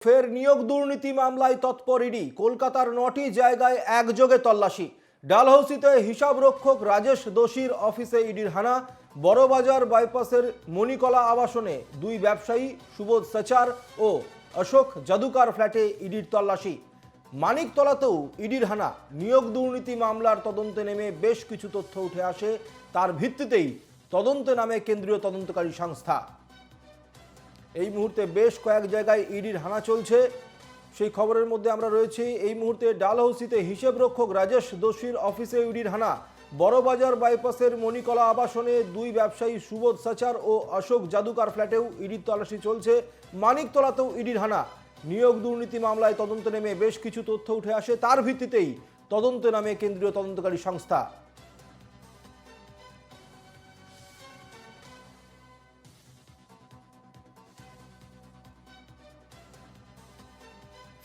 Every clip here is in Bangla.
ফের নিয়োগ দুর্নীতি মামলায় তৎপর ইডি। কলকাতার ৯টি জায়গায় একযোগে তল্লাশি। ডালহৌসিতে হিসাবরক্ষক রাজেশ দোষীর অফিসে ইডির হানা। বড়বাজার বাইপাসের মণিকলা আবাসনে দুই ব্যবসায়ী সুবোধ সচার ও অশোক জাদুকার ফ্ল্যাটে ইডির তল্লাশি। মানিকতলাতেও ইডির হানা। নিয়োগ দুর্নীতি মামলার তদন্তে নেমে বেশ কিছু তথ্য উঠে আসে, তার ভিত্তিতেই তদন্তে নামে কেন্দ্রীয় তদন্তকারী সংস্থা। এই মুহূর্তে বেশ কয়েক জায়গায় ইডির হানা চলছে, সেই খবরের মধ্যে আমরা রয়েছি। এই মুহূর্তে ডালহৌসিতে হিসেবরক্ষক রাজেশ দোষীর অফিসে ইডির হানা। বড়বাজার বাইপাসের মণিকলা আবাসনে দুই ব্যবসায়ী সুবোধ সচার ও অশোক জাদুকার ফ্ল্যাটেও ইডির তল্লাশি চলছে। মানিকতলাতেও ইডির হানা। নিয়োগ দুর্নীতি মামলায় তদন্তে নেমে বেশ কিছু তথ্য উঠে আসে, তার ভিত্তিতেই তদন্তে নামে কেন্দ্রীয় তদন্তকারী সংস্থা।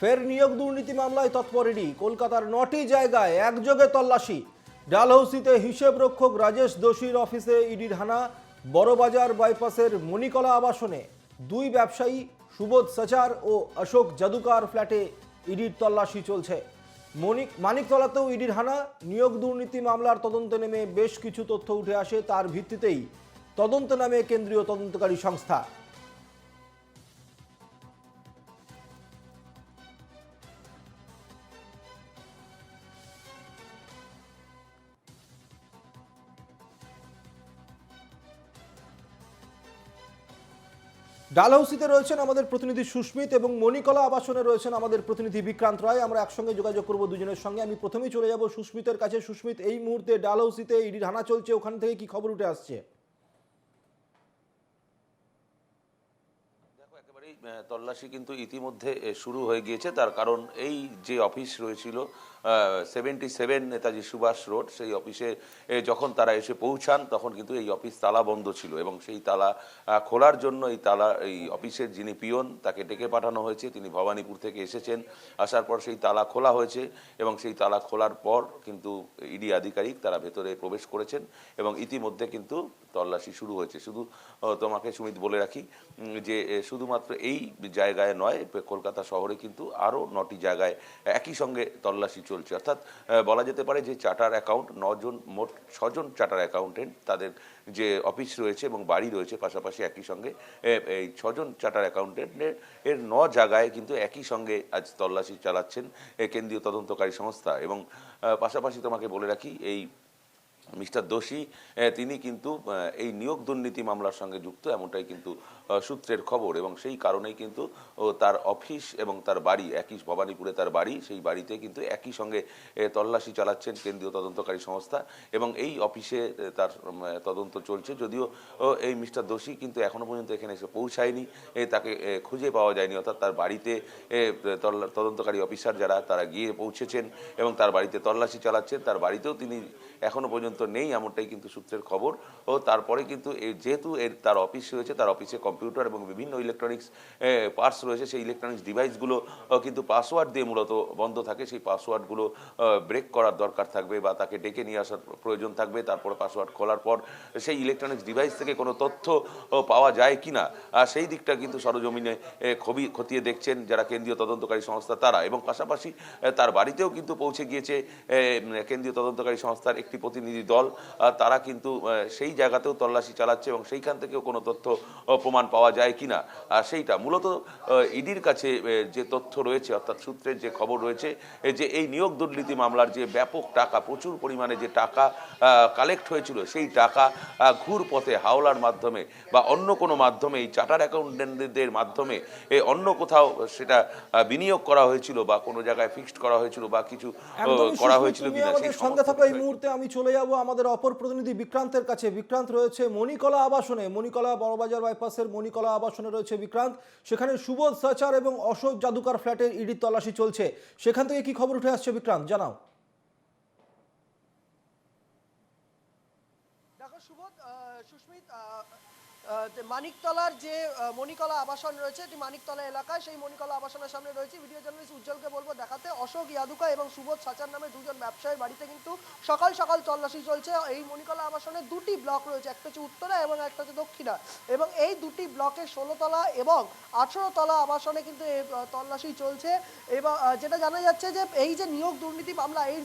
ফের নিয়োগ দুর্নীতি মামলায় তৎপর ইডি। কলকাতার ৯টি জায়গায় একযোগে তল্লাশি। ডালহৌসিতে হিসেবরক্ষক রাজেশ দোষীর অফিসে ইডির হানা। বড়বাজার বাইপাসের মণিকলা আবাসনে দুই ব্যবসায়ী সুবোধ সচার ও অশোক জাদুকার ফ্ল্যাটে ইডির তল্লাশি চলছে। মানিকতলাতেও ইডির হানা। নিয়োগ দুর্নীতি মামলার তদন্তে নেমে বেশ কিছু তথ্য উঠে আসে, তার ভিত্তিতেই তদন্তে নামে কেন্দ্রীয় তদন্তকারী সংস্থা। ডালহৌসিতে রয়েছেন আমাদের প্রতিনিধি সুস্মিত এবং মণিকলা আবাসনে রয়েছেন আমাদের প্রতিনিধি বিক্রান্ত রায়। আমরা একসঙ্গে যোগাযোগ করব দুজনের সঙ্গে। আমি প্রথমেই চলে যাব সুস্মিতের কাছে। সুস্মিত, এই মুহূর্তে ডালহৌসিতে ইডির হানা চলছে, ওখান থেকে কি খবর উঠে আসছে? দেখো, একেবারেই তল্লাশি কিন্তু ইতিমধ্যে শুরু হয়ে গিয়েছে। তার কারণ এই যে অফিস রয়েছিল 77 নেতাজি সুভাষ রোড, সেই অফিসে যখন তারা এসে পৌঁছান তখন কিন্তু এই অফিস তালা বন্ধ ছিল এবং সেই তালা খোলার জন্য এই অফিসের যিনি পিয়ন তাকে ডেকে পাঠানো হয়েছে। তিনি ভবানীপুর থেকে এসেছেন, আসার পর সেই তালা খোলা হয়েছে এবং সেই তালা খোলার পর কিন্তু ইডি আধিকারিক তারা ভেতরে প্রবেশ করেছেন এবং ইতিমধ্যে কিন্তু তল্লাশি শুরু হয়েছে। শুধু তোমাকে সুমিত বলে রাখি যে শুধুমাত্র এই জায়গায় নয়, কলকাতা শহরে কিন্তু আরও 9টি জায়গায় একই সঙ্গে তল্লাশি চলছে। অর্থাৎ বলা যেতে পারে যে চার্টার অ্যাকাউন্ট 9 জন, মোট 6 জন চার্টার অ্যাকাউন্টেন্ট, তাদের যে অফিস রয়েছে এবং বাড়ি রয়েছে পাশাপাশি একই সঙ্গে এই 6 জন চার্টার অ্যাকাউন্টেন্টের 9 জায়গায় কিন্তু একই সঙ্গে আজ তল্লাশি চালাচ্ছেন কেন্দ্রীয় তদন্তকারী সংস্থা। এবং পাশাপাশি তোমাকে বলে রাখি এই মিস্টার দোষী তিনি কিন্তু এই নিয়োগ দুর্নীতি মামলার সঙ্গে যুক্ত, এমনটাই কিন্তু সূত্রের খবর এবং সেই কারণেই কিন্তু তার অফিস এবং তার বাড়ি একই, ভবানীপুরে তার বাড়ি, সেই বাড়িতে কিন্তু একই সঙ্গে তল্লাশি চালাচ্ছেন কেন্দ্রীয় তদন্তকারী সংস্থা এবং এই অফিসে তার তদন্ত চলছে। যদিও এই মিস্টার দোষী কিন্তু এখনও পর্যন্ত এখানে এসে পৌঁছায়নি, তাকে খুঁজে পাওয়া যায়নি। অর্থাৎ তার বাড়িতে তদন্তকারী অফিসার যারা তারা গিয়ে পৌঁছেছেন এবং তার বাড়িতে তল্লাশি চালাচ্ছেন। তার বাড়িতেও তিনি এখনও পর্যন্ত নেই, এমনটাই কিন্তু সূত্রের খবর। ও তারপরে কিন্তু যেহেতু তার অফিস রয়েছে, তার অফিসে কম্পিউটার এবং বিভিন্ন ইলেকট্রনিক্স পার্টস রয়েছে, সেই ইলেকট্রনিক্স ডিভাইসগুলো কিন্তু পাসওয়ার্ড দিয়ে মূলত বন্ধ থাকে। সেই পাসওয়ার্ডগুলো ব্রেক করার দরকার থাকবে বা তাকে ডেকে নিয়ে আসার প্রয়োজন থাকবে। তারপরে পাসওয়ার্ড খোলার পর সেই ইলেকট্রনিক্স ডিভাইস থেকে কোনো তথ্য পাওয়া যায় কি না, সেই দিকটা কিন্তু সরজমিনে খতিয়ে দেখছেন যারা কেন্দ্রীয় তদন্তকারী সংস্থা তারা। এবং পাশাপাশি তার বাড়িতেও কিন্তু পৌঁছে গিয়েছে কেন্দ্রীয় তদন্তকারী সংস্থার একটি প্রতিনিধি দল। তারা কিন্তু সেই জায়গাতেও তল্লাশি চালাচ্ছে এবং সেইখান থেকেও কোনো তথ্য প্রমাণ পাওয়া যায় কিনা সেইটা মূলত ইডির কাছে যে তথ্য রয়েছে, অর্থাৎ সূত্রের যে খবর রয়েছে যে এই নিয়োগ দুর্নীতি মামলার যে ব্যাপক টাকা, প্রচুর পরিমাণে যে টাকা কালেক্ট হয়েছিল, সেই টাকা ঘুর পথে হাওলার মাধ্যমে বা অন্য কোনো মাধ্যমে এই চার্টার অ্যাকাউন্টেন্টদের মাধ্যমে অন্য কোথাও সেটা বিনিয়োগ করা হয়েছিল বা কোনো জায়গায় ফিক্সড করা হয়েছিল বা কিছু করা হয়েছিল কিনা সেই সঙ্গে থাকা। এই মুহূর্তে আমি চলে যাব আমাদের অপর প্রতিনিধি বিক্রান্তের কাছে। বিক্রান্ত রয়েছে মণিকলা আবাসনে, মণিকলা বড়বাজার বাইপাসের মণিকলা আবাসনে রয়েছে বিক্রান্ত। সেখানে সুবোধ সচার এবং অশোক জাদুকার ফ্ল্যাটের ইডির তল্লাশি চলছে, সেখান থেকে কি খবর উঠে আসছে বিক্রান্ত, জানাও। দেখো সুবোধ, সুস্মিত, মানিকতলার যে মণিকলা আবাসন রয়েছে, এটি মানিকতলা এলাকায়, সেই মণিকলা আবাসনের সামনে রয়েছে। ভিডিও জার্নালিস্ট উজ্জ্বলকে বলবো দেখাতে। অশোক ইয়াদুকা এবং সুবোধ সাচার নামে দুজন ব্যবসায়ীর বাড়িতে কিন্তু সকাল সকাল তল্লাশি চলছে। এই মণিকলা আবাসনে দুটি ব্লক রয়েছে, একটা হচ্ছে উত্তরা এবং একটা হচ্ছে দক্ষিণা, এবং এই দুটি ব্লকে 16 তলা এবং 18 তলা আবাসনে কিন্তু এই তল্লাশি চলছে। এবং যেটা জানা যাচ্ছে যে এই যে নিয়োগ দুর্নীতি মামলা, এই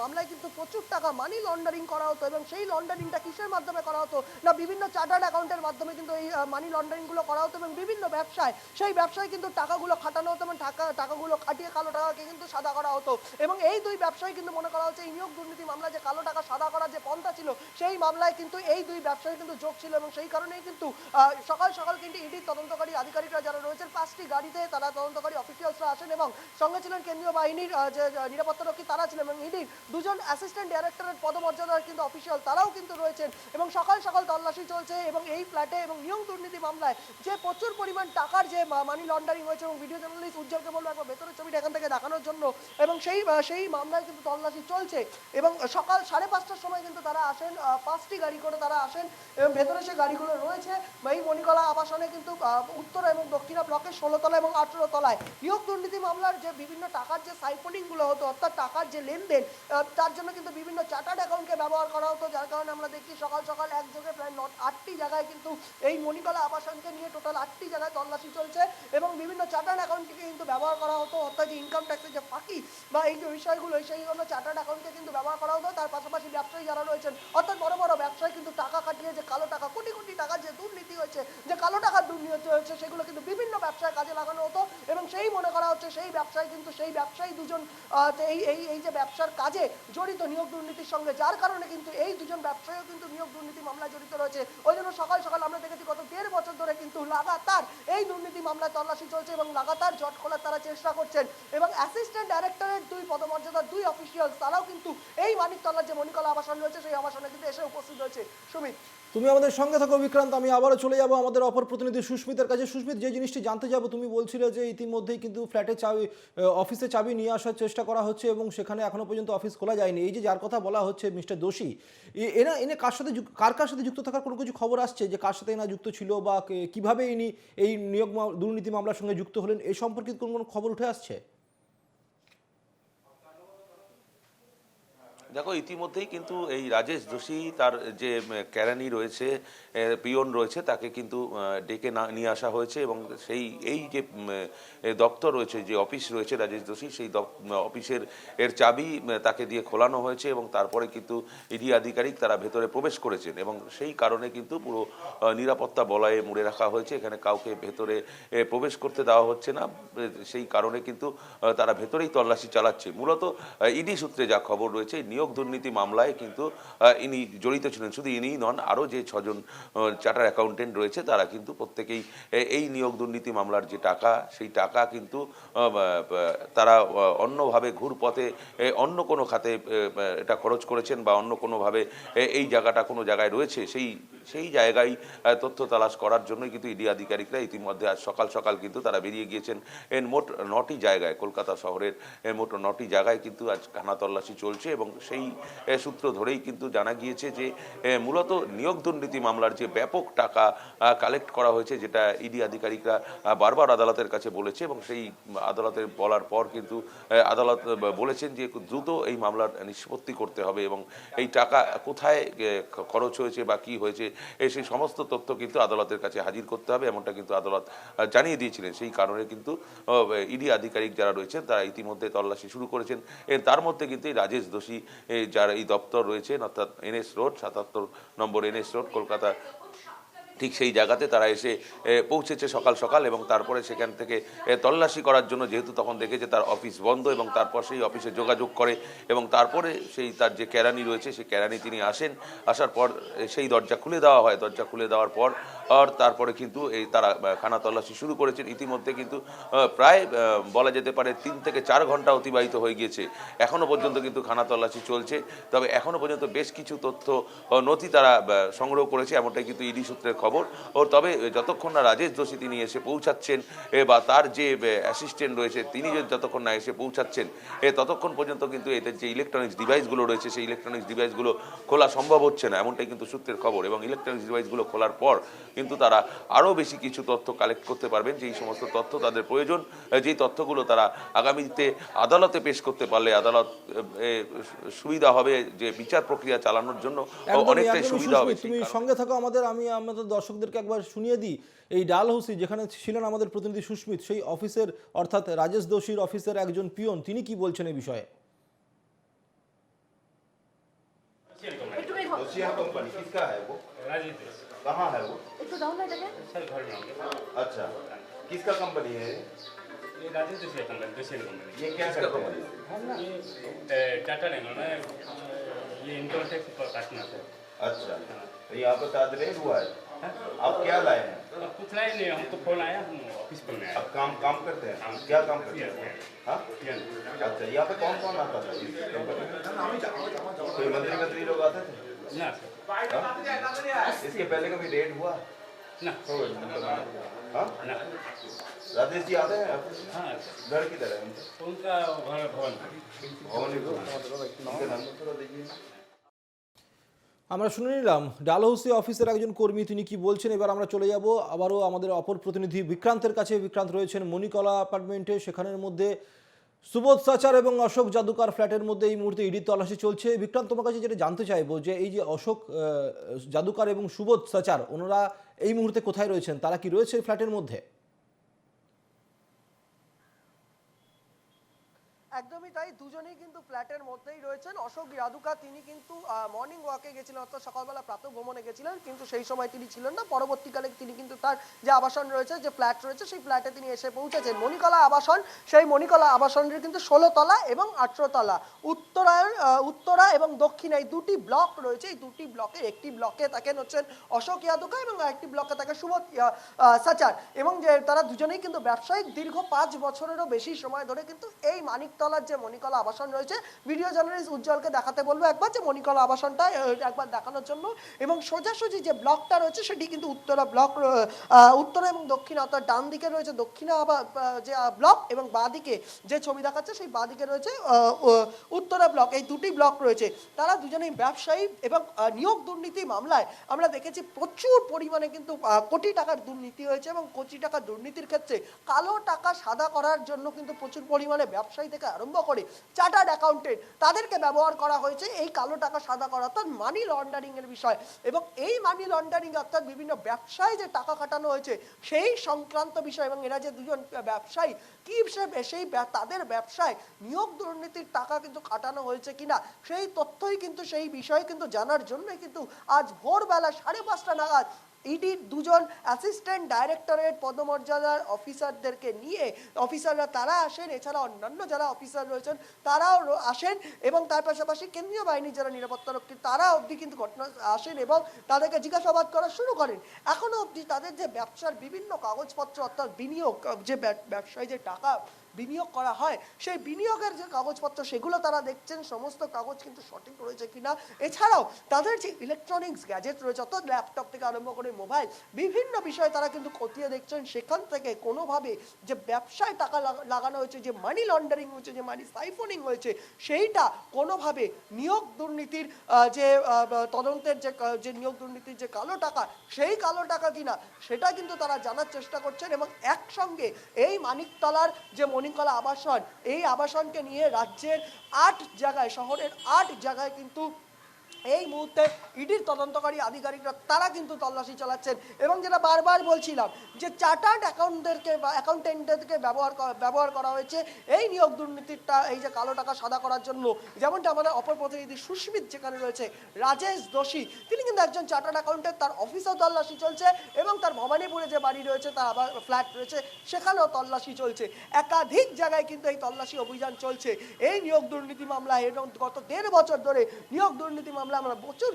মামলায় কিন্তু প্রচুর টাকা মানি লন্ডারিং করা হতো, এবং সেই লন্ডারিংটা কিসের মাধ্যমে করা হতো না, বিভিন্ন চার্টার্ড অ্যাকাউন্টের মাধ্যমে কিন্তু এই মানি লন্ডারিংগুলো করা হতো, এবং বিভিন্ন ব্যবসায় সেই ব্যবসায় কিন্তু টাকাগুলো খাটানো হতো, এবং টাকাগুলো খাটিয়ে কালো টাকাকে কিন্তু সাদা করা হতো। এবং এই দুই ব্যবসায়ী কিন্তু মনে করা হচ্ছে এই নিয়োগ দুর্নীতি মামলা যে কালো টাকা সাদা করার যে পন্থা ছিল, সেই মামলায় কিন্তু এই দুই ব্যবসায়ী কিন্তু যোগ ছিল, এবং সেই কারণেই কিন্তু সকাল সকাল কিন্তু ইডির তদন্তকারী আধিকারিকরা যারা রয়েছেন 5টি গাড়িতে তারা তদন্তকারী অফিসিয়ালসরা আসেন, এবং সঙ্গে ছিলেন কেন্দ্রীয় বাহিনীর যে নিরাপত্তারক্ষী তারা ছিলেন, এবং ইডির দুজন অ্যাসিস্ট্যান্ট ডাইরেক্টরের পদমর্যাদার কিন্তু অফিসিয়াল তারাও কিন্তু রয়েছেন, এবং সকাল সকাল তল্লাশি চলছে। এবং এই ফ্ল্যাটে এবং নিয়োগ দুর্নীতি মামলায় যে প্রচুর পরিমাণ টাকার যে মানি লন্ডারিং হয়েছে, এবং ভিডিও জার্নালিস্ট উজ্জ্বলকে বলবো একবার ভেতরের ছবিটা এখান থেকে দেখানোর জন্য, এবং সেই মামলায় কিন্তু তল্লাশি চলছে। এবং সকাল 5:30টার সময় কিন্তু তারা আসেন, 5টি গাড়ি করে তারা আসেন, এবং ভেতরে সেই গাড়িগুলো রয়েছে। এই মণিকলা আবাসনে কিন্তু উত্তরা এবং দক্ষিণা ব্লকের 16 তলা এবং 18 তলায় নিয়োগ দুর্নীতি মামলার যে বিভিন্ন টাকার যে সাইফোনিংগুলো হতো, অর্থাৎ টাকার যে লেনদেন, তার জন্য কিন্তু বিভিন্ন চার্টার্ড অ্যাকাউন্টকে ব্যবহার করা হতো, যার কারণে আমরা দেখি সকাল সকাল একযোগে প্রায় 8টি জায়গায় কিন্তু এই মণিকলা আবাসনকে নিয়ে টোটাল 8টি জায়গায় তল্লাশি চলছে, এবং বিভিন্ন চার্টার্ড অ্যাকাউন্টকে কিন্তু ব্যবহার করা হতো, অর্থাৎ যে ইনকাম ট্যাক্সের যে ফাঁকি বা এই যে বিষয়গুলো, সেইগুলো চার্টার্ড অ্যাকাউন্টকে কিন্তু ব্যবহার করা হতো। তার পাশাপাশি ব্যবসায়ী যারা রয়েছেন, অর্থাৎ বড় বড় ব্যবসায়ী কিন্তু টাকা কাটিয়ে যে কালো টাকা, কোটি কোটি টাকার যে দুর্নীতি হয়েছে, যে কালো টাকার দুর্নীতি হয়েছে, সেগুলো কিন্তু বিভিন্ন ব্যবসায় কাজে লাগানো হতো, এবং সেই মনে করা হচ্ছে সেই ব্যবসায়ী দুজন এই যে ব্যবসার কাজে জড়িত নিয়োগ দুর্নীতির সঙ্গে, যার কারণে কিন্তু এই দুজন ব্যবসায়ীও কিন্তু নিয়োগ দুর্নীতি মামলায় জড়িত রয়েছে। ওই জন্য সকাল সকাল আমরা দেখেছি গত 1.5 বছর ধরে কিন্তু লাগাতার এই দুর্নীতি মামলায় তল্লাশি চলছে, এবং লাগাতার জট খোলার তারা চেষ্টা করছেন, এবং অ্যাসিস্ট্যান্ট ডাইরেক্টরের দুই পদমর্যাদার দুই অফিসিয়াল তারাও কিন্তু এই মানিকতলার যে মণিকলা আবাসন রয়েছে সেই আবাসনে কিন্তু এসে উপস্থিত হয়েছে। সুমিত, তুমি আমাদের সঙ্গে থাকো বিক্রান্ত, আমি আবারও চলে যাব আমাদের অপর প্রতিনিধি সুস্মিতের কাছে। সুস্মিত, যে জিনিসটি জানতে যাব, তুমি বলছিলে যে ইতিমধ্যেই কিন্তু ফ্ল্যাটে চাবি, অফিসে চাবি নিয়ে আসার চেষ্টা করা হচ্ছে, এবং সেখানে এখনো পর্যন্ত অফিস খোলা যায়নি। এই যে যার কথা বলা হচ্ছে মিস্টার দোষী, এনে কার সাথে যুক্ত থাকার কোনো কিছু খবর আসছে, যে কার সাথে এনা যুক্ত ছিল, বা কিভাবে ইনি এই নিয়োগ দুর্নীতি মামলার সঙ্গে যুক্ত হলেন, এই সম্পর্কিত কোনো খবর উঠে আসছে? দেখো, ইতিমধ্যেই কিন্তু এই রাজেশ যোশী তার যে কেরানি রয়েছে, পিয়ন রয়েছে, তাকে কিন্তু ডেকে নিয়ে আসা হয়েছে, এবং এই যে দপ্তর রয়েছে, যে অফিস রয়েছে রাজেশ যোশী, সেই অফিসের চাবি তাকে দিয়ে খোলানো হয়েছে, এবং তারপরে কিন্তু ইডি আধিকারিক তারা ভেতরে প্রবেশ করেছেন, এবং সেই কারণে কিন্তু পুরো নিরাপত্তা বলয়ে মুড়ে রাখা হয়েছে। এখানে কাউকে ভেতরে প্রবেশ করতে দেওয়া হচ্ছে না, সেই কারণে কিন্তু তারা ভেতরেই তল্লাশি চালাচ্ছে। মূলত ইডি সূত্রে যা খবর রয়েছে, নিয়োগ দুর্নীতি মামলায় কিন্তু ইনি জড়িত ছিলেন। শুধু ইনিই নন, আরও যে 6 জন চার্টার অ্যাকাউন্টেন্ট রয়েছে তারা কিন্তু প্রত্যেকেই এই নিয়োগ দুর্নীতি মামলার যে টাকা, সেই টাকা কিন্তু তারা অন্যভাবে ঘুরপথে অন্য কোনো খাতে এটা খরচ করেছেন, বা অন্য কোনোভাবে এই জায়গাটা কোনো জায়গায় রয়েছে, সেই জায়গায় তথ্য তালাশ করার জন্যই কিন্তু ইডি আধিকারিকরা ইতিমধ্যে আজ সকাল সকাল কিন্তু তারা বেরিয়ে গিয়েছেন। মোট 9টি জায়গায়, কলকাতা শহরের মোট 9টি জায়গায় কিন্তু আজ খানা তল্লাশি চলছে, এবং সেই সূত্র ধরেই কিন্তু জানা গিয়েছে যে মূলত নিয়োগ দুর্নীতি মামলার যে ব্যাপক টাকা কালেক্ট করা হয়েছে, যেটা ইডি আধিকারিকরা বারবার আদালতের কাছে বলেছে, এবং সেই আদালতের বলার পর কিন্তু আদালত বলেছেন যে দ্রুত এই মামলার নিষ্পত্তি করতে হবে, এবং এই টাকা কোথায় খরচ হয়েছে বা কি হয়েছে সেই সমস্ত তথ্য কিন্তু আদালতের কাছে হাজির করতে হবে, এমনটা কিন্তু আদালত জানিয়ে দিয়েছিলেন। সেই কারণে কিন্তু ইডি আধিকারিক যারা রয়েছেন তারা ইতিমধ্যে তল্লাশি শুরু করেছেন। তার মধ্যে কিন্তু এই রাজেশ দোষী যার এই দপ্তর রয়েছেন, অর্থাৎ NS রোড, 77 নম্বর NS রোড, কলকাতা, ঠিক সেই জায়গাতে তারা এসে পৌঁছেছে সকাল সকাল, এবং তারপরে সেখান থেকে তল্লাশি করার জন্য, যেহেতু তখন দেখেছে তার অফিস বন্ধ, এবং তারপর সেই অফিসে যোগাযোগ করে, এবং তারপরে তার যে কেরানি রয়েছে সেই কেরানি তিনি আসার পর সেই দরজা খুলে দেওয়া হয়। দরজা খুলে দেওয়ার পর তারপরে কিন্তু তারা খানা তল্লাশি শুরু করেছেন। ইতিমধ্যে কিন্তু প্রায় বলা যেতে পারে 3 থেকে 4 ঘন্টা অতিবাহিত হয়ে গিয়েছে, এখনও পর্যন্ত কিন্তু খানা তল্লাশি চলছে। তবে এখনও পর্যন্ত বেশ কিছু তথ্য নথি তারা সংগ্রহ করেছে, এমনটাই কিন্তু ইডি সূত্রের খবর। খবর। ও তবে যতক্ষণ না রাজেশ দোষী তিনি এসে পৌঁছাচ্ছেন বা তার যে অ্যাসিস্ট্যান্ট রয়েছে তিনি যতক্ষণ না এসে পৌঁছাচ্ছেন ততক্ষণ পর্যন্ত কিন্তু এদের যে ইলেকট্রনিক্স ডিভাইসগুলো রয়েছে সেই ইলেকট্রনিক্স ডিভাইসগুলো খোলা সম্ভব হচ্ছে না, এমনটাই কিন্তু সূত্রের খবর। এবং ইলেকট্রনিক্স ডিভাইসগুলো খোলার পর কিন্তু তারা আরও বেশি কিছু তথ্য কালেক্ট করতে পারবেন, যেই সমস্ত তথ্য তাদের প্রয়োজন, যেই তথ্যগুলো তারা আগামীতে আদালতে পেশ করতে পারলে আদালত সুবিধা হবে, যে বিচার প্রক্রিয়া চালানোর জন্য অনেকটাই সুবিধা হবে। তুমি সঙ্গে থাকো আমি আমাদের দর্শকদেরকে একবার শুনিয়ে দিই। এই ডালহৌসি যেখানে ছিলেন আমাদের প্রতিনিধি সুস্মিত, সেই অফিসের অর্থাৎ রাজেশ দোষীর অফিসের একজন পিয়ন, তিনি কি বলছেন এই বিষয়ে। होशियार कंपनी किसका है वो? राजेश कहाँ है वो? सर घर में होंगे। अच्छा, किसका कंपनी है? ये राजेश दूसरी कंपनी कंपनी ये क्या करते हैं? ये टाटा नहीं ना, ये इनकम टैक्स काटना है। अच्छा, तो यहाँ पे शायद रेड हुआ है। आप क्या लाए हैं? अब कुछ नहीं नहीं, हम तो फोन आया, हम ऑफिस पर में आया। आप काम करते हैं? क्या काम करते हैं? पियन। हाँ? पियन। अच्छा, यहाँ पे कौन कौन आता था इस कंपनी में? कोई मंत्री लोग आते थे? ना सर, हाँ? इसके पहले कभी रेड हुआ? ना हाँ? ना। राजेश जी आते हैं ऑफिस में? हाँ घर किधर है उनका? उनका घर भवन। भवन ही भवन। उनका नाम थोड़ा दीजिए। আমরা শুনে নিলাম ডালহৌসি অফিসের একজন কর্মী তিনি কি বলছেন। এবার আমরা চলে যাব আবারও আমাদের অপর প্রতিনিধি বিক্রান্তের কাছে। বিক্রান্ত রয়েছেন মণিকলা অ্যাপার্টমেন্টে, সেখানের মধ্যে সুবোধ সাচার এবং অশোক জাদুকার ফ্ল্যাটের মধ্যে এই মুহূর্তে ইডি তল্লাশি চলছে। বিক্রান্ত, তোমার কাছে যেটা জানতে চাইবো যে এই যে অশোক জাদুকার এবং সুবোধ সাচার, ওনারা এই মুহূর্তে কোথায় রয়েছেন, তারা কি রয়েছে ফ্ল্যাটের মধ্যে? একদমই তাই, দুজনেই কিন্তু ফ্ল্যাটের মধ্যেই রয়েছেন। অশোক ইয়াদুকা তিনি কিন্তু মর্নিং ওয়াকে গেছিলেন, অর্থাৎ সকালবেলা প্রাতঃ ভ্রমণে গেছিলেন, কিন্তু সেই সময় তিনি ছিলেন না। পরবর্তীকালে তিনি কিন্তু তার যে আবাসন রয়েছে, যে ফ্ল্যাট রয়েছে, সেই ফ্ল্যাটে তিনি এসে পৌঁছেছেন। মণিকলা আবাসন, সেই মণিকলা আবাসনের কিন্তু 16 তলা এবং 18 তলা, উত্তরা এবং দক্ষিণ এই দুটি ব্লক রয়েছে। এই দুটি ব্লকের একটি ব্লকে থাকেন হচ্ছেন অশোক ইয়াদুকা এবং আরেকটি ব্লকে থাকে সুবোধ সাচার। এবং যে তারা দুজনেই কিন্তু ব্যবসায়িক দীর্ঘ 5 বছরেরও বেশি সময় ধরে কিন্তু এই মানিকতলার যে মণিকলা আবাসন রয়েছে, ভিডিও জার্নালিস্ট উজ্জ্বলকে দেখাতে বলবো একবার যে মণিকলা আবাসনটা একবার দেখানোর জন্য। এবং সোজাসুজি যে ব্লকটা রয়েছে সেটি কিন্তু উত্তরা ব্লক, উত্তরা এবং দক্ষিণ, অর্থাৎ ডান দিকে রয়েছে দক্ষিণা যে ব্লক এবং বাঁ দিকে যে ছবি দেখাচ্ছে সেই বাঁ দিকে রয়েছে উত্তরা ব্লক। এই দুটি ব্লক রয়েছে। তারা দুজনেই ব্যবসায়ী এবং নিয়োগ দুর্নীতি মামলায় আমরা দেখেছি প্রচুর পরিমাণে কিন্তু কোটি টাকার দুর্নীতি হয়েছে। এবং কোটি টাকার দুর্নীতির ক্ষেত্রে কালো টাকা সাদা করার জন্য কিন্তু প্রচুর পরিমাণে ব্যবসায়ী থেকে আরম্ভ করে চার্টার্ড অ্যাকাউন্টেন্ট তাদেরকে ব্যবহার করা হয়েছে এই কালো টাকা সাদা করা, অর্থাৎ মানি লন্ডারিং এর বিষয়। এবং এই মানি লন্ডারিং অর্থাৎ বিভিন্ন ব্যবসায় যে টাকা খাটানো হয়েছে সেই সংক্রান্ত বিষয়। এবং এরা যে দুজন ব্যবসায়ী কি হিসেবে সেই তাদের ব্যবসায় নিয়োগ দুর্নীতির টাকা কিন্তু খাটানো হয়েছে কিনা সেই তথ্যই কিন্তু সেই বিষয়ে কিন্তু জানার জন্য কিন্তু আজ ভোরবেলা 5:30 নাগাদ ইডির দুজন অ্যাসিস্ট্যান্ট ডাইরেক্টরেট পদমর্যাদার অফিসারদেরকে নিয়ে অফিসাররা তারা আসেন, এছাড়া অন্যান্য যারা অফিসার রয়েছেন তারাও আসেন, এবং তার পাশাপাশি কেন্দ্রীয় বাহিনীর যারা নিরাপত্তারক্ষী তারা অবধি কিন্তু ঘটনা আসেন এবং তাদেরকে জিজ্ঞাসাবাদ করা শুরু করেন। এখনো অবধি তাদের যে ব্যবসার বিভিন্ন কাগজপত্র, অর্থাৎ বিনিয়োগ, যে ব্যবসায় যে টাকা বিনিয়োগ করা হয় সেই বিনিয়োগের যে কাগজপত্র সেগুলো তারা দেখছেন সমস্ত কাগজ কিন্তু সঠিক রয়েছে কিনা। এছাড়াও তাদের যে ইলেকট্রনিক্স গ্যাজেট রয়েছে, অর্থাৎ ল্যাপটপ থেকে আরম্ভ করে মোবাইল, বিভিন্ন বিষয়ে তারা কিন্তু খতিয়ে দেখছেন। সেখান থেকে কোনোভাবে যে ব্যবসায় টাকা লাগানো হয়েছে, যে মানি লন্ডারিং হয়েছে, যে মানি সাইফোনিং হয়েছে, সেইটা কোনোভাবে নিয়োগ দুর্নীতির যে তদন্তের যে নিয়োগ দুর্নীতির যে কালো টাকা, সেই কালো টাকা কিনা সেটা কিন্তু তারা জানার চেষ্টা করছেন। এবং একসঙ্গে এই মানিকতলার যে মণিকলা আবাসন, এই আবাসনকে নিয়ে রাজ্যের 8 জায়গায়, শহরের 8 জায়গায় কিন্তু এই মুহূর্তে ইডির তদন্তকারী আধিকারিকরা তারা কিন্তু তল্লাশি চালাচ্ছেন। এবং যেটা বারবার বলছিলাম যে চার্টার্ড অ্যাকাউন্টেন্টদেরকে ব্যবহার করা হয়েছে এই নিয়োগ দুর্নীতিটা, এই যে কালো টাকা সাদা করার জন্য। যেমনটা আমাদের অপর প্রতিনিধি সুস্মিত যেখানে রয়েছে, রাজেশ দোষী তিনি কিন্তু একজন চার্টার্ড অ্যাকাউন্টেন্ট, তার অফিসেও তল্লাশি চলছে এবং তার ভবানীপুরে যে বাড়ি রয়েছে, তার আবার ফ্ল্যাট রয়েছে, সেখানেও তল্লাশি চলছে। একাধিক জায়গায় কিন্তু এই তল্লাশি অভিযান চলছে এই নিয়োগ দুর্নীতি মামলায়। এবং গত 1.5 বছর ধরে নিয়োগ দুর্নীতি মামলা আমরা প্রচুর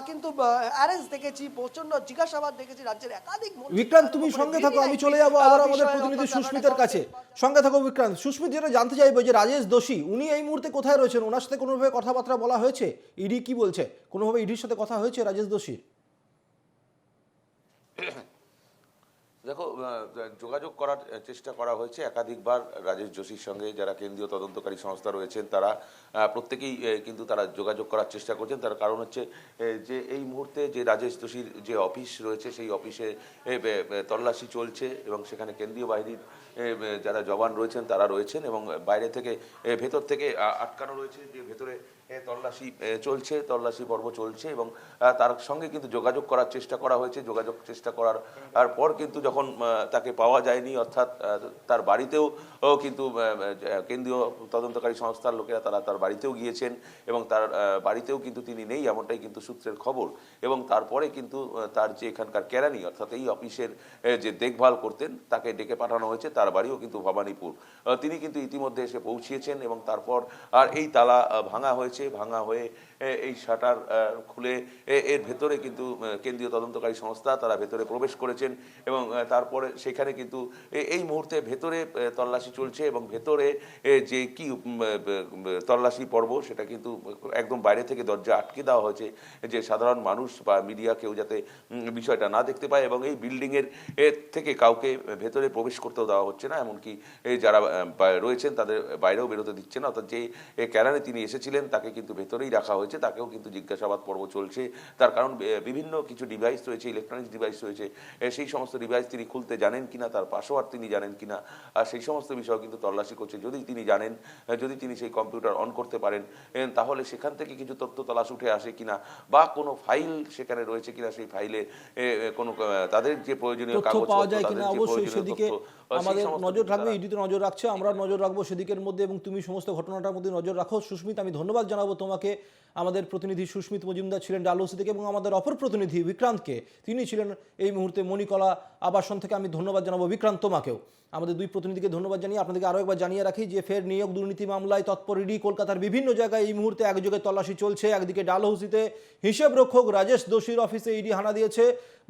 কিন্তু অ্যারেস্ট দেখেছি, প্রচন্ড জিজ্ঞাসাবাদ দেখেছি রাজ্যের একাধিক। বিক্রান্ত, তুমি সঙ্গে থাকো, আমি চলে যাবো আবার আমাদের প্রতিনিধি সুস্মিতের কাছে। সঙ্গে থাকো বিক্রান্ত। সুস্মিত, যেটা জানতে চাইবো যে রাজেশ দোষী উনি এই মুহূর্তে কোথায় রয়েছেন, ওনার সাথে কোনোভাবে কথাবার্তা বলা হয়েছে? ইডি কি বলছে? কোনোভাবে ইডির সাথে কথা হয়েছে রাজেশ দোষীর? দেখো, যোগাযোগ করার চেষ্টা করা হয়েছে একাধিকবার রাজেশ যোশীর সঙ্গে, যারা কেন্দ্রীয় তদন্তকারী সংস্থা রয়েছেন তারা প্রত্যেকেই কিন্তু তারা যোগাযোগ করার চেষ্টা করছেন। তার কারণ হচ্ছে যে এই মুহূর্তে যে রাজেশ যোশীর যে অফিস রয়েছে সেই অফিসে তল্লাশি চলছে এবং সেখানে কেন্দ্রীয় বাহিনীর যারা জওয়ান রয়েছেন তারা রয়েছেন এবং বাইরে থেকে ভেতর থেকে আটকানো রয়েছে, যে ভেতরে তল্লাশি পর্ব চলছে এবং তার সঙ্গে কিন্তু যোগাযোগ করার চেষ্টা করা হয়েছে। যোগাযোগ চেষ্টা করার পর কিন্তু যখন তাকে পাওয়া যায়নি, অর্থাৎ তার বাড়িতেও কিন্তু কেন্দ্রীয় তদন্তকারী সংস্থার লোকেরা তারা তার বাড়িতেও গিয়েছেন এবং তার বাড়িতেও কিন্তু তিনি নেই, এমনটাই কিন্তু সূত্রের খবর। এবং তারপরে কিন্তু তার যে এখানকার কেরানি, অর্থাৎ এই অফিসের যে দেখভাল করতেন, তাকে ডেকে পাঠানো হয়েছে। তার বাড়িও কিন্তু ভবানীপুর। তিনি কিন্তু ইতিমধ্যে এসে পৌঁছিয়েছেন এবং তারপর আর এই তালা ভাঙা হয়ে এই শাটার খুলে এর ভেতরে কিন্তু কেন্দ্রীয় তদন্তকারী সংস্থা তারা ভেতরে প্রবেশ করেছেন এবং তারপরে সেখানে কিন্তু এই মুহূর্তে ভেতরে তল্লাশি চলছে এবং ভেতরে যে কি তল্লাশি পর্ব সেটা কিন্তু একদম বাইরে থেকে দরজা আটকে দেওয়া হয়েছে, যে সাধারণ মানুষ বা মিডিয়া কেউ যাতে বিষয়টা না দেখতে পায় এবং এই বিল্ডিংয়ের থেকে কাউকে ভেতরে প্রবেশ করতেও দেওয়া হচ্ছে না, এমনকি যারা রয়েছেন তাদের বাইরেও বেরোতে দিচ্ছে না। অর্থাৎ যে কেরানি তিনি এসেছিলেন তাকে কিন্তু ভেতরেই রাখা হয়েছে, তাকেও কিন্তু জিজ্ঞাসাবাদ পর্ব চলছে। তার কারণ বিভিন্ন কিছু ডিভাইস রয়েছে, ইলেকট্রনিক্স ডিভাইস রয়েছে, সেই সমস্ত ডিভাইস তিনি খুলতে জানেন কিনা, তার পাসওয়ার্ড তিনি জানেন কিনা, আর সেই সমস্ত বিষয় কিন্তু তল্লাশি করছে। যদি তিনি জানেন, যদি তিনি সেই কম্পিউটার অন করতে পারেন, তাহলে সেখান থেকে কিছু তথ্য তালাশ উঠে আসে কিনা বা কোনো ফাইল সেখানে রয়েছে কিনা, সেই ফাইলে কোনো তাদের যে প্রয়োজনীয় তথ্য পাওয়া যায় কিনা, অবশ্যই সেদিকে আমাদের নজর রাখবে, ইডি তো নজর রাখছে, আমরা নজর রাখবো সেদিকের মধ্যে এবং তুমি সমস্ত ঘটনাটার মধ্যে নজর রাখো। সুস্মিত, আমি ধন্যবাদ জানাবো তোমাকে। আমাদের প্রতিনিধি সুস্মিত মজুমদার ছিলেন ডালহৌসি থেকে এবং আমাদের অপর প্রতিনিধি বিক্রান্তকে, তিনি ছিলেন এই মুহূর্তে মণিকলা আবাসন থেকে। আমি ধন্যবাদ জানাবো বিক্রান্ত, তোমাকেও। আমাদের দুই প্রতিনিধিকে ধন্যবাদ জানিয়ে আপনাদেরকে আরও একবার জানিয়ে রাখি যে ফের নিয়োগ দুর্নীতি মামলায় তৎপর ইডি। কলকাতার বিভিন্ন জায়গায় এই মুহূর্তে একযোগে তল্লাশি চলছে। একদিকে ডালহৌসিতে হিসেব রক্ষক রাজেশ দোষীর অফিসে ইডি হানা দিয়েছে।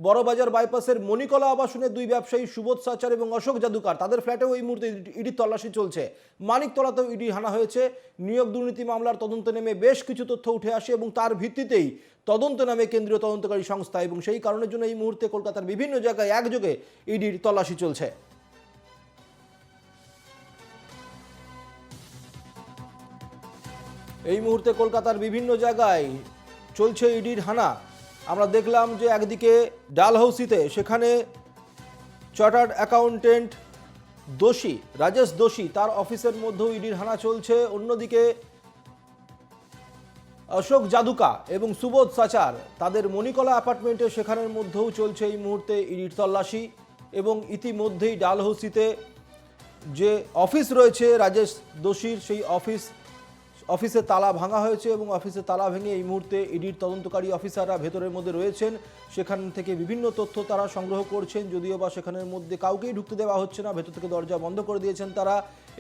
বড়বাজার বাইপাসের মণিকলা আবাসনের দুই ব্যবসায়ী সুবোধ সাচার এবং অশোক জাদুকার, তাদের ফ্ল্যাটেও এই মুহূর্তে ইডির তল্লাশি চলছে। মানিকতলাতেও ইডি হানা হয়েছে। নিয়োগ দুর্নীতি মামলার তদন্তে নেমে বেশ কিছু তথ্য উঠে আসে এবং তার ভিত্তিতেই তদন্ত নামে কেন্দ্রীয় তদন্তকারী সংস্থা এবং সেই কারণের জন্য এই মুহূর্তে কলকাতার বিভিন্ন জায়গায় একযোগে ইডির তল্লাশি চলছে। এই মুহূর্তে কলকাতার বিভিন্ন জায়গায় চলছে ইডির হানা। আমরা দেখলাম যে একদিকে ডালহৌসিতে সেখানে চার্টার্ড অ্যাকাউন্টেন্ট দোষী রাজেশ দোষী তার অফিসের মধ্যেও ইডির হানা চলছে। অন্যদিকে অশোক জাদুকা এবং সুবোধ সাচার তাদের মণিকলা অ্যাপার্টমেন্টে সেখানের মধ্যেও চলছে এই মুহূর্তে ইডির তল্লাশি এবং ইতিমধ্যেই ডালহৌসিতে যে অফিস রয়েছে রাজেশ দোষীর, সেই অফিসে তালা ভাঙা হয়েছে এবং অফিসে তালা ভেঙে এই মুহূর্তে ইডির তদন্তকারী অফিসাররা ভেতরের মধ্যে রয়েছেন। সেখান থেকে বিভিন্ন তথ্য তারা সংগ্রহ করছেন, যদিও বা সেখানের মধ্যে কাউকেই ঢুকতে দেওয়া হচ্ছে না, ভেতর থেকে দরজা বন্ধ করে দিয়েছেন তারা।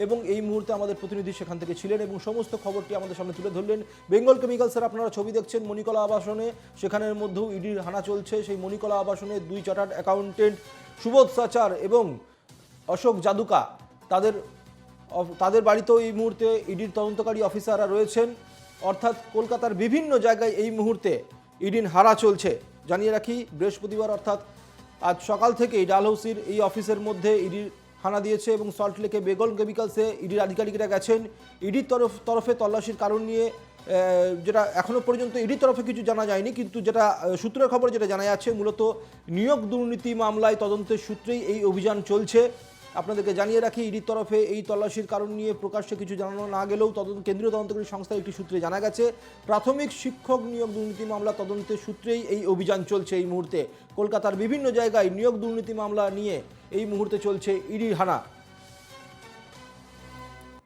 এবং এই মুহূর্তে আমাদের প্রতিনিধি সেখান থেকে ছিলেন এবং সমস্ত খবরটি আমাদের সামনে তুলে ধরলেন। বেঙ্গল কেমিক্যালসের আপনারা ছবি দেখছেন মণিকলা আবাসনে, সেখানের মধ্যেও ইডির হানা চলছে। সেই মণিকলা আবাসনে দুই চার্টার্ড অ্যাকাউন্টেন্ট সুবোধ সাচার এবং অশোক জাদুকা তাদের বাড়িতেও এই মুহূর্তে ইডির তদন্তকারী অফিসাররা রয়েছেন। অর্থাৎ কলকাতার বিভিন্ন জায়গায় এই মুহূর্তে ইডির হানা চলছে। জানিয়ে রাখি, বৃহস্পতিবার অর্থাৎ আজ সকাল থেকেই ডালহৌসির এই অফিসের মধ্যে ইডির হানা দিয়েছে এবং সল্টলেকে বেঙ্গল কেমিক্যালসে ইডির আধিকারিকরা গেছেন। ইডির তরফে তল্লাশির কারণ নিয়ে যেটা এখনো পর্যন্ত ইডির তরফে কিছু জানা যায়নি, কিন্তু যেটা সূত্রের খবর যেটা জানা যাচ্ছে, মূলত নিয়োগ দুর্নীতি মামলায় তদন্তের সূত্রেই এই অভিযান চলছে। আপনাদেরকে জানিয়ে রাখি, ইডির তরফে এই তল্লাশির কারণ নিয়ে প্রকাশ্যে কিছু জানানো না গেলেও কেন্দ্রীয় তদন্তকারী সংস্থার একটি সূত্রে জানা গেছে প্রাথমিক শিক্ষক নিয়োগ দুর্নীতি মামলা তদন্তের সূত্রেই এই অভিযান চলছে। এই মুহূর্তে কলকাতার বিভিন্ন জায়গায় নিয়োগ দুর্নীতি মামলা নিয়ে এই মুহূর্তে চলছে ইডির হানা।